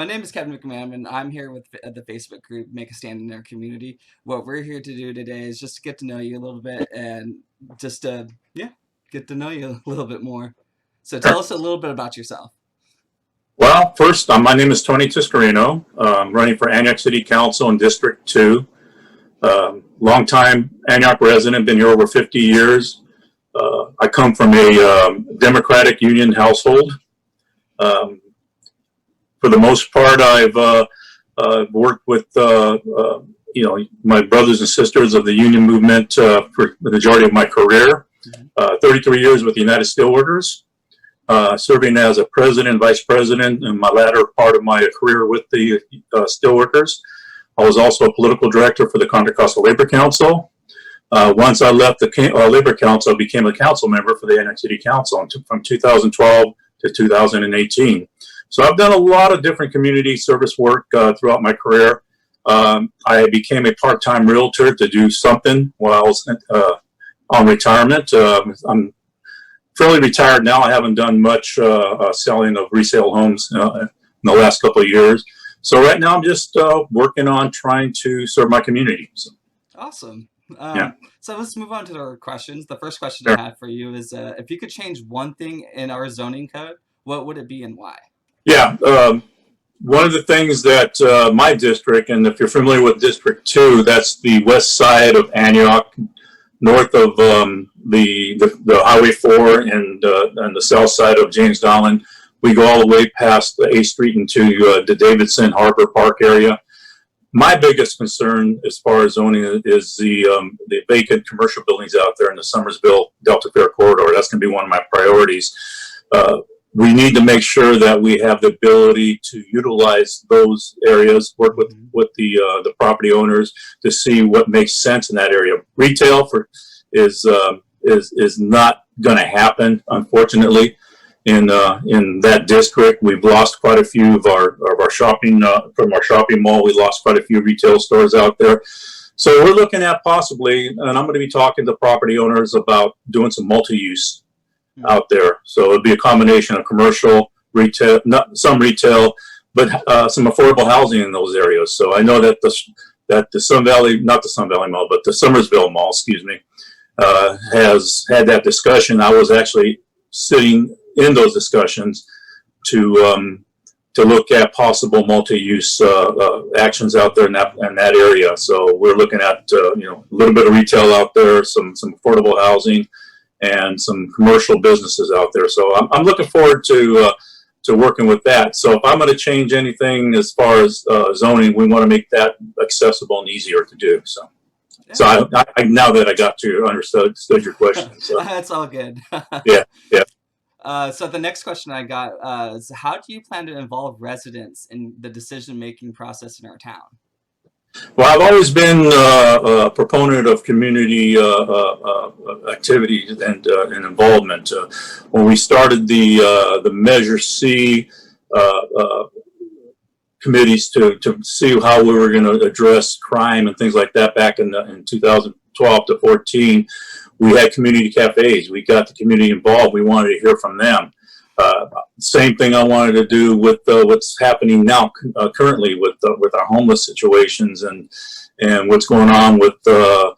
My name is Kevin McMahon, and I'm here with the Facebook group Make a Stand in Our Community. What we're here to do today is just to get to know you a little bit and just get to know you a little bit more. So tell Sure. us a little bit about yourself. Well, first, my name is Tony Tiscareno. I'm running for Antioch City Council in District 2. Longtime Antioch resident, been here over 50 years. I come from a Democratic Union household. Um, for the most part, I've worked with my brothers and sisters of the union movement for the majority of my career. 33 years with the United Steelworkers. Serving as a president, vice president in my latter part of my career with the Steelworkers. I was also a political director for the Contra Costa Labor Council. Once I left the Labor Council, I became a council member for the Antioch City Council from 2012 to 2018. So I've done a lot of different community service work throughout my career. I became a part-time realtor to do something while I was on retirement. I'm fairly retired now. I haven't done much selling of resale homes in the last couple of years. So right now I'm just working on trying to serve my community. So, Awesome. yeah. So let's move on to our questions. The first question Sure. I have for you is if you could change one thing in our zoning code, what would it be and why? Yeah. One of the things that my district, and if you're familiar with District 2, that's the west side of Antioch, north of the Highway 4 and the south side of James Donlan. We go all the way past the 8th Street into the Davidson Harbor Park area. My biggest concern as far as zoning is the vacant commercial buildings out there in the Summersville Delta Fair corridor. That's going to be one of my priorities. We need to make sure that we have the ability to utilize those areas, work with the property owners to see what makes sense in that area. Retail is not going to happen, unfortunately, in that district. We've lost quite a few of our shopping from our shopping mall. We lost quite a few retail stores out there. So we're looking at possibly, and I'm going to be talking to property owners about doing some multi-use out there. So it'd be a combination of commercial, retail, not some retail, but some affordable housing in those areas. So I know that the Sun Valley, not the Sun Valley Mall, but the Summersville Mall, excuse me, has had that discussion. I was actually sitting in those discussions to look at possible multi-use actions out there in that area. So we're looking at a little bit of retail out there, some affordable housing, and some commercial businesses out there. So I'm looking forward to working with that. So if I'm going to change anything as far as zoning, we want to make that accessible and easier to do. So, Yeah. so I now that I got to understood your question. So That's all good. yeah. So the next question I got is, how do you plan to involve residents in the decision-making process in our town? Well, I've always been a proponent of community activities and involvement. When we started the Measure C committees to see how we were going to address crime and things like that back in 2012 to 14, we had community cafes. We got the community involved. We wanted to hear from them. Same thing I wanted to do with what's happening now currently with our homeless situations and what's going on with the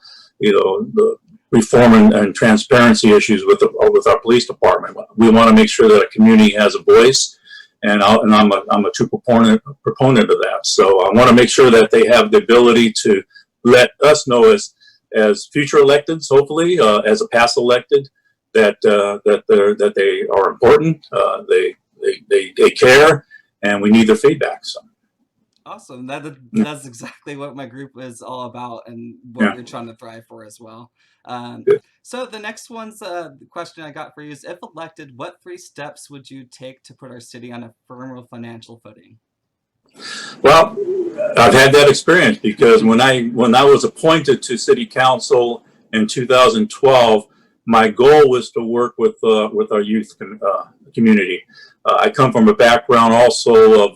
reform and transparency issues with our police department. We want to make sure that a community has a voice, and I'm a true proponent of that. So I want to make sure that they have the ability to let us know as future electeds, hopefully as a past elected, that they are important, they care, and we need their feedback. So Awesome. That's exactly what my group is all about and what we're trying to thrive for as well. So the next question I got for you is, if elected, what 3 steps would you take to put our city on a firmer financial footing? Well, I've had that experience because when I was appointed to city council in 2012, my goal was to work with our youth community. I come from a background also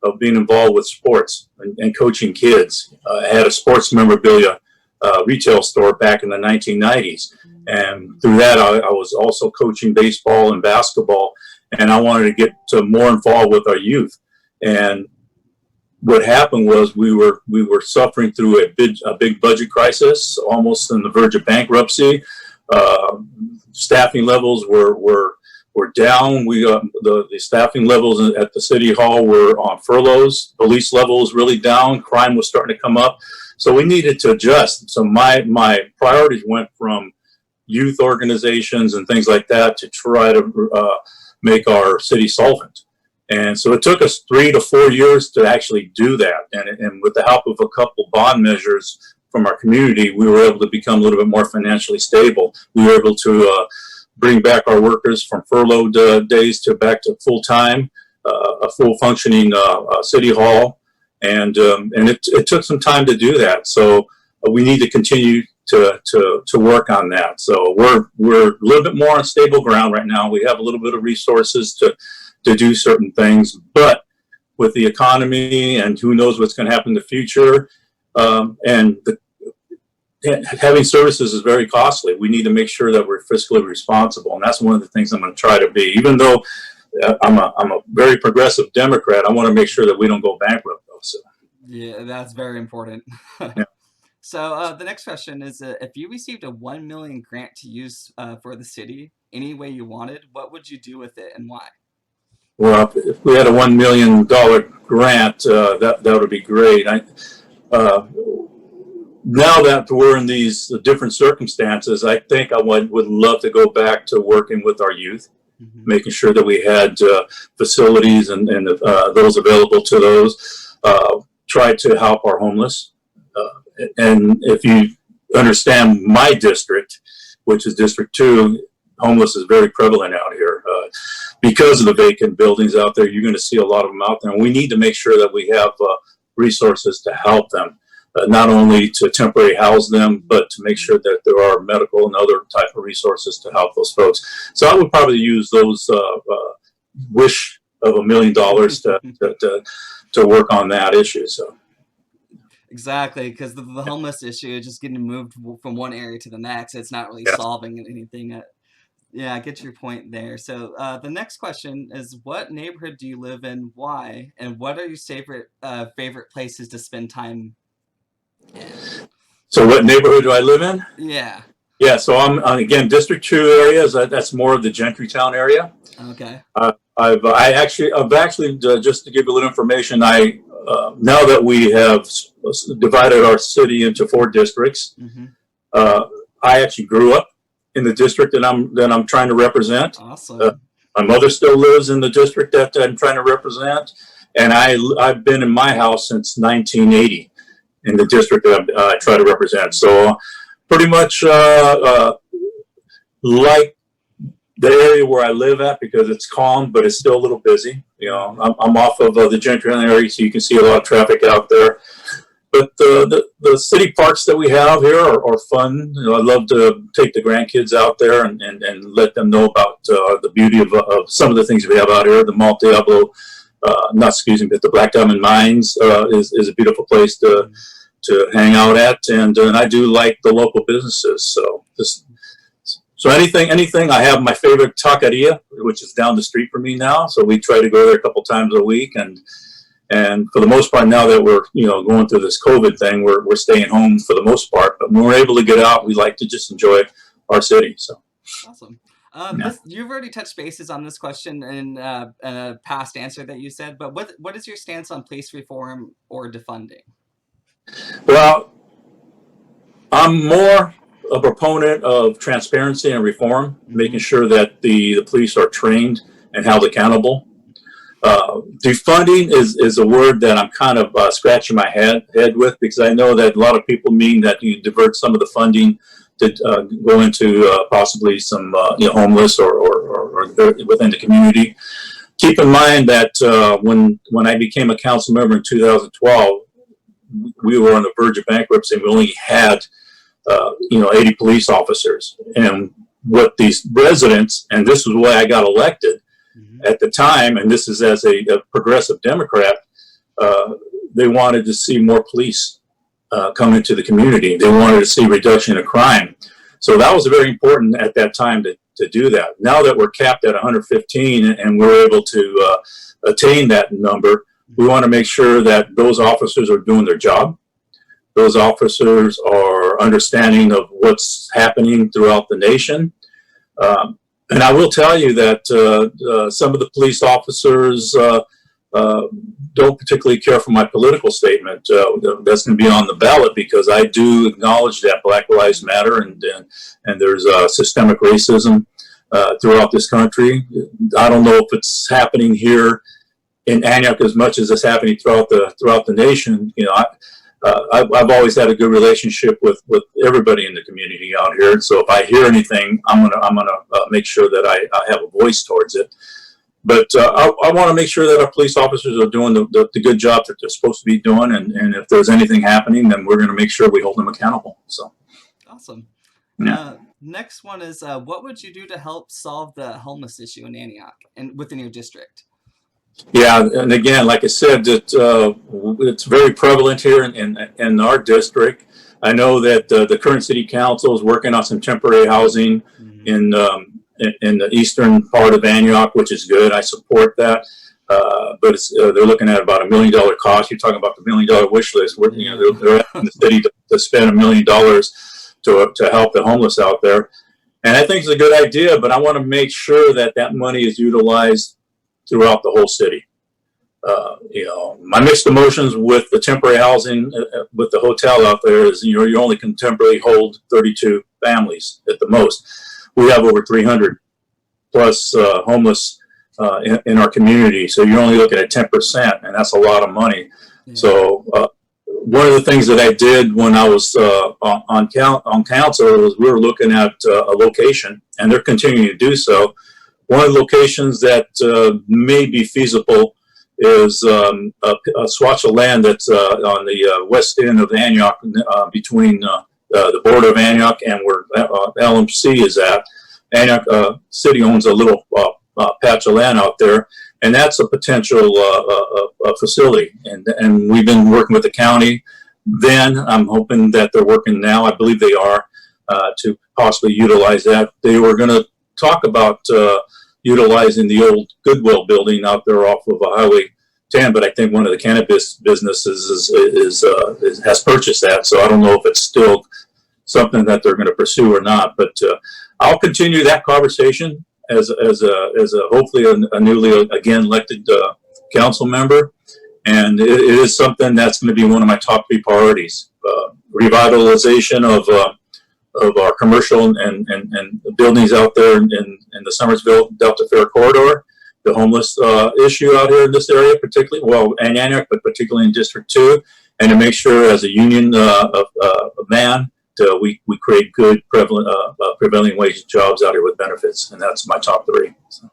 of being involved with sports and coaching kids. I had a sports memorabilia retail store back in the 1990s, and through that I was also coaching baseball and basketball, and I wanted to get more involved with our youth. And what happened was we were suffering through a big budget crisis, almost on the verge of bankruptcy. Staffing levels were down. The staffing levels at the city hall were on furloughs. Police level was really down. Crime was starting to come up. So we needed to adjust. So my priorities went from youth organizations and things like that to try to make our city solvent. And so it took us 3 to 4 years to actually do that. And with the help of a couple bond measures from our community, we were able to become a little bit more financially stable. We were able to bring back our workers from furloughed days back to full time, a full functioning city hall, and it took some time to do that. So we need to continue to work on that. So we're a little bit more on stable ground right now. We have a little bit of resources to do certain things, but with the economy and who knows what's going to happen in the future, having services is very costly. We need to make sure that we're fiscally responsible, and that's one of the things I'm going to try to be. Even though I'm a very progressive Democrat, I want to make sure that we don't go bankrupt. Also. Yeah, that's very important. Yeah. So the next question is, if you received a $1 million grant to use for the city any way you wanted, what would you do with it and why? Well, if we had a $1 million grant, that would be great. Now that we're in these different circumstances, I think I would love to go back to working with our youth, making sure that we had facilities and those available to those. Try to help our homeless. And if you understand my district, which is District 2, homeless is very prevalent out here. Because of the vacant buildings out there, you're going to see a lot of them out there. And we need to make sure that we have resources to help them, not only to temporarily house them, but to make sure that there are medical and other type of resources to help those folks. So I would probably use those wish of $1 million to work on that issue. So. Exactly, because the homeless issue is just getting moved from one area to the next. It's not really solving anything. Yeah, I get your point there. So the next question is, what neighborhood do you live in, why, and what are your favorite places to spend time in? So what neighborhood do I live in? Yeah. Yeah, so I'm again, District 2 areas. That's more of the Gentrytown area. Okay. I've actually just to give you a little information, now that we have divided our city into 4 districts, I actually grew up in the district that I'm trying to represent. Awesome. My mother still lives in the district that I'm trying to represent, and I've been in my house since 1980 in the district that I try to represent. So pretty much like the area where I live at, because it's calm, but it's still a little busy. You know, I'm off of the Gentrytown area, so you can see a lot of traffic out there. But the city parks that we have here are fun. You know, I love to take the grandkids out there and let them know about the beauty of some of the things we have out here. The Malt Diablo, but the Black Diamond Mines is a beautiful place to hang out at, and I do like the local businesses. So anything. I have my favorite taqueria, which is down the street from me now. So we try to go there a couple times a week, and for the most part, now that we're going through this COVID thing, we're staying home for the most part. But when we're able to get out, we like to just enjoy our city. So awesome. You've already touched bases on this question in a past answer that you said. But what is your stance on police reform or defunding? Well, I'm more a proponent of transparency and reform, making sure that the police are trained and held accountable. Defunding is a word that I'm kind of scratching my head with, because I know that a lot of people mean that you divert some of the funding to go into possibly some homeless or within the community. Keep in mind that when I became a council member in 2012, we were on the verge of bankruptcy, and we only had 80 police officers. And what these residents, and this is why I got elected at the time, and this is as a progressive Democrat, they wanted to see more police come into the community. They wanted to see reduction of crime. So that was very important at that time to do that. Now that we're capped at 115 and we're able to attain that number, We want to make sure that those officers are doing their job. Those officers are understanding of what's happening throughout the nation. And I will tell you that some of the police officers don't particularly care for my political statement. That's going to be on the ballot, because I do acknowledge that Black Lives Matter, and there's systemic racism throughout this country. I don't know if it's happening here in Antioch as much as it's happening throughout the nation. You know, I've always had a good relationship with everybody in the community out here. And so if I hear anything, I'm gonna make sure that I have a voice towards it. But I want to make sure that our police officers are doing the good job that they're supposed to be doing. And if there's anything happening, then we're going to make sure we hold them accountable. So. Awesome. Yeah. Next one is, what would you do to help solve the homeless issue in Antioch and within your district? Yeah, and again, like I said, it's very prevalent here in our district. I know that the current city council is working on some temporary housing in the eastern part of Antioch, which is good. I support that. But they're looking at about $1 million cost. You're talking about the $1 million wish list. They're asking the city to spend $1 million to help the homeless out there. And I think it's a good idea, but I want to make sure that that money is utilized throughout the whole city. You know, my mixed emotions with the temporary housing, with the hotel out there is, you know, you only can temporarily hold 32 families at the most. We have over 300 plus homeless in our community. So you're only looking at 10%, and that's a lot of money. Yeah. So one of the things that I did when I was on council was we were looking at a location, and they're continuing to do so. One of the locations that may be feasible is a swatch of land that's on the west end of Antioch, between the border of Antioch and where LMC is at. Antioch City owns a little patch of land out there, and that's a potential facility. And we've been working with the county. Then I'm hoping that they're working now. I believe they are to possibly utilize that. They were going to talk about utilizing the old Goodwill building out there off of Highway 10, but I think one of the cannabis businesses has purchased that. So I don't know if it's still something that they're going to pursue or not. But I'll continue that conversation as hopefully a newly again elected council member, and it is something that's going to be one of my top 3 priorities: revitalization of our commercial and buildings out there in the Summersville Delta Fair corridor, the homeless issue out here in this area, particularly, well, in Antioch, but particularly in District 2, and to make sure as a union man, we create good prevailing wage jobs out here with benefits, and that's my top 3. So.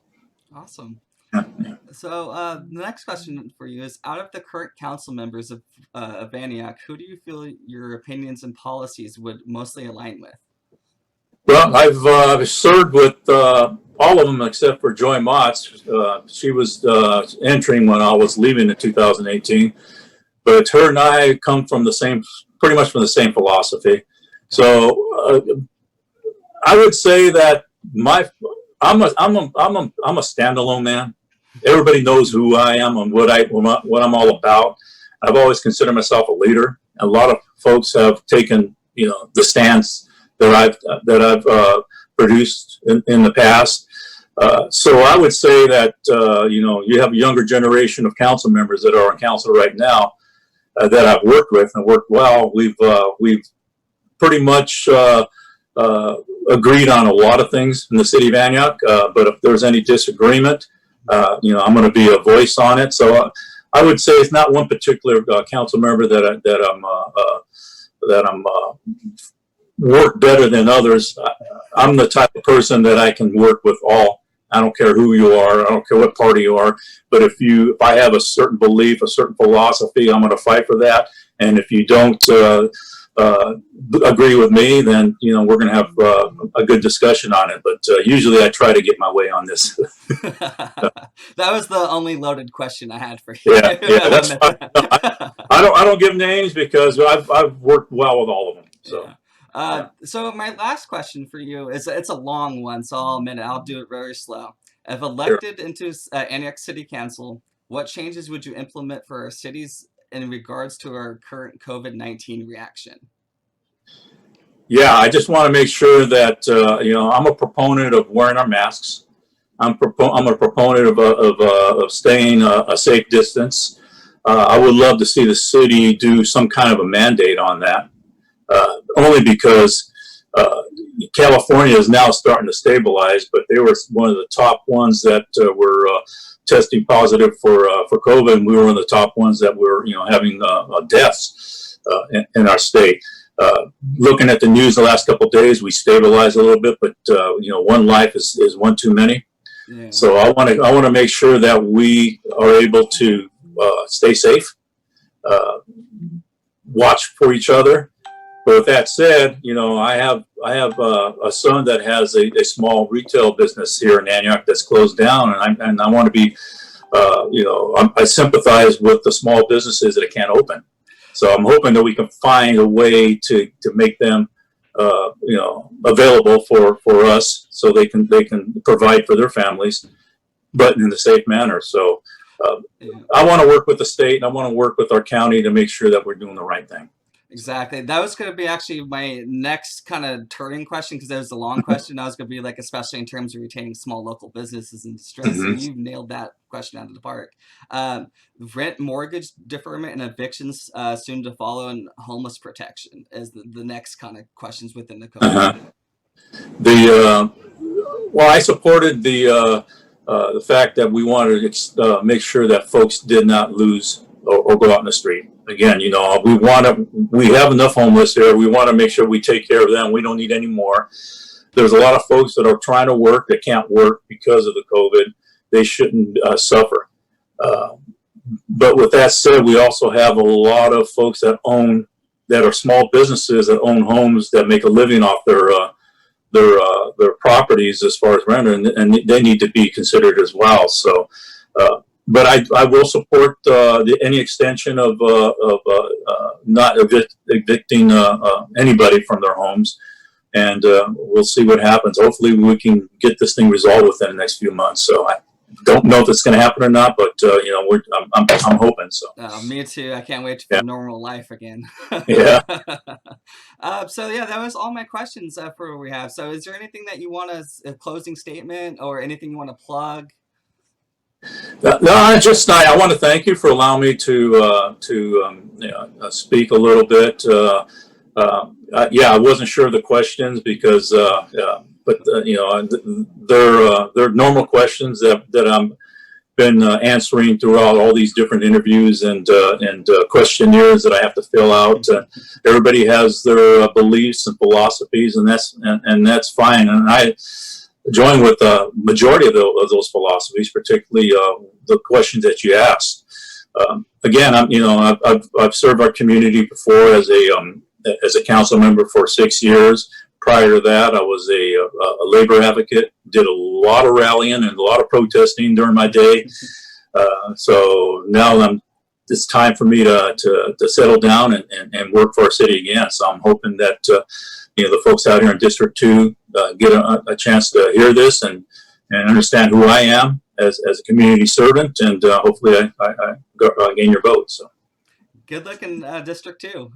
Awesome. Yeah. So the next question for you is, out of the current council members of Antioch, who do you feel your opinions and policies would mostly align with? Well, I've served with all of them except for Joy Motts. She was entering when I was leaving in 2018, but her and I come from pretty much from the same philosophy. So I would say that I'm a standalone man. Everybody knows who I am and what I'm all about. I've always considered myself a leader. A lot of folks have taken, you know, the stance that I've produced in the past. So I would say that you know, you have a younger generation of council members that are on council right now that I've worked with and worked well. We've pretty much agreed on a lot of things in the city of Antioch. But if there's any disagreement, you know, I'm going to be a voice on it. So I would say it's not one particular council member that I'm work better than others. I'm the type of person that I can work with all. I don't care who you are. I don't care what party you are. But if I have a certain belief, a certain philosophy, I'm going to fight for that. And if you don't agree with me, then, you know, we're going to have a good discussion on it. But usually I try to get my way on this. That was the only loaded question I had for you. Yeah, that's fine. I don't give names because I've worked well with all of them. So. Yeah. So my last question for you is, it's a long one, so I'll admit it, I'll do it very slow. If elected into Antioch City Council, What changes would you implement for our cities in regards to our current COVID-19 reaction? Yeah, I just want to make sure that, I'm a proponent of wearing our masks. I'm a proponent of staying a safe distance. I would love to see the city do some kind of a mandate on that, only because California is now starting to stabilize, but they were one of the top ones that were testing positive for COVID, and we were one of the top ones that were having deaths in our state. Looking at the news the last couple of days, we stabilized a little bit, but one life is one too many. Yeah. So I want to make sure that we are able to stay safe, watch for each other. But with that said, I have a son that has a small retail business here in Antioch that's closed down, and I want to be, I sympathize with the small businesses that can't open. So I'm hoping that we can find a way to make them, available for us, so they can provide for their families, but in a safe manner. So I want to work with the state, and I want to work with our county to make sure that we're doing the right thing. Exactly. That was going to be actually my next kind of turning question, because it was a long question. I was going to be like, especially in terms of retaining small local businesses in distress. So you nailed that question out of the park. Rent mortgage deferment and evictions soon to follow, and homeless protection is the next kind of questions within the code. Well, I supported the fact that we wanted to make sure that folks did not lose or go out in the street. Again, we have enough homeless here. We want to make sure we take care of them. We don't need any more. There's a lot of folks that are trying to work that can't work because of the COVID. They shouldn't suffer. But with that said, we also have a lot of folks that are small businesses that own homes that make a living off their properties as far as rent, and they need to be considered as well. So, but I will support any extension of not evicting anybody from their homes, and we'll see what happens. Hopefully, we can get this thing resolved within the next few months. So I don't know if it's going to happen or not, but I'm hoping so. Me too. I can't wait for normal life again. Yeah. So yeah, that was all my questions for what we have. So is there anything that you want a closing statement or anything you want to plug? No, I want to thank you for allowing me to speak a little bit. I wasn't sure of the questions because, but they're normal questions that I'm been answering throughout all these different interviews and questionnaires that I have to fill out. Everybody has their beliefs and philosophies, and that's fine. And I join with the majority of those philosophies, particularly the questions that you asked. Again, I've served our community before as a council member for 6 years. Prior to that, I was a labor advocate, did a lot of rallying and a lot of protesting during my day. So now it's time for me to settle down and work for our city again. So I'm hoping that the folks out here in District 2 get a chance to hear this and understand who I am as a community servant, and hopefully I gain your vote. So good luck in District 2.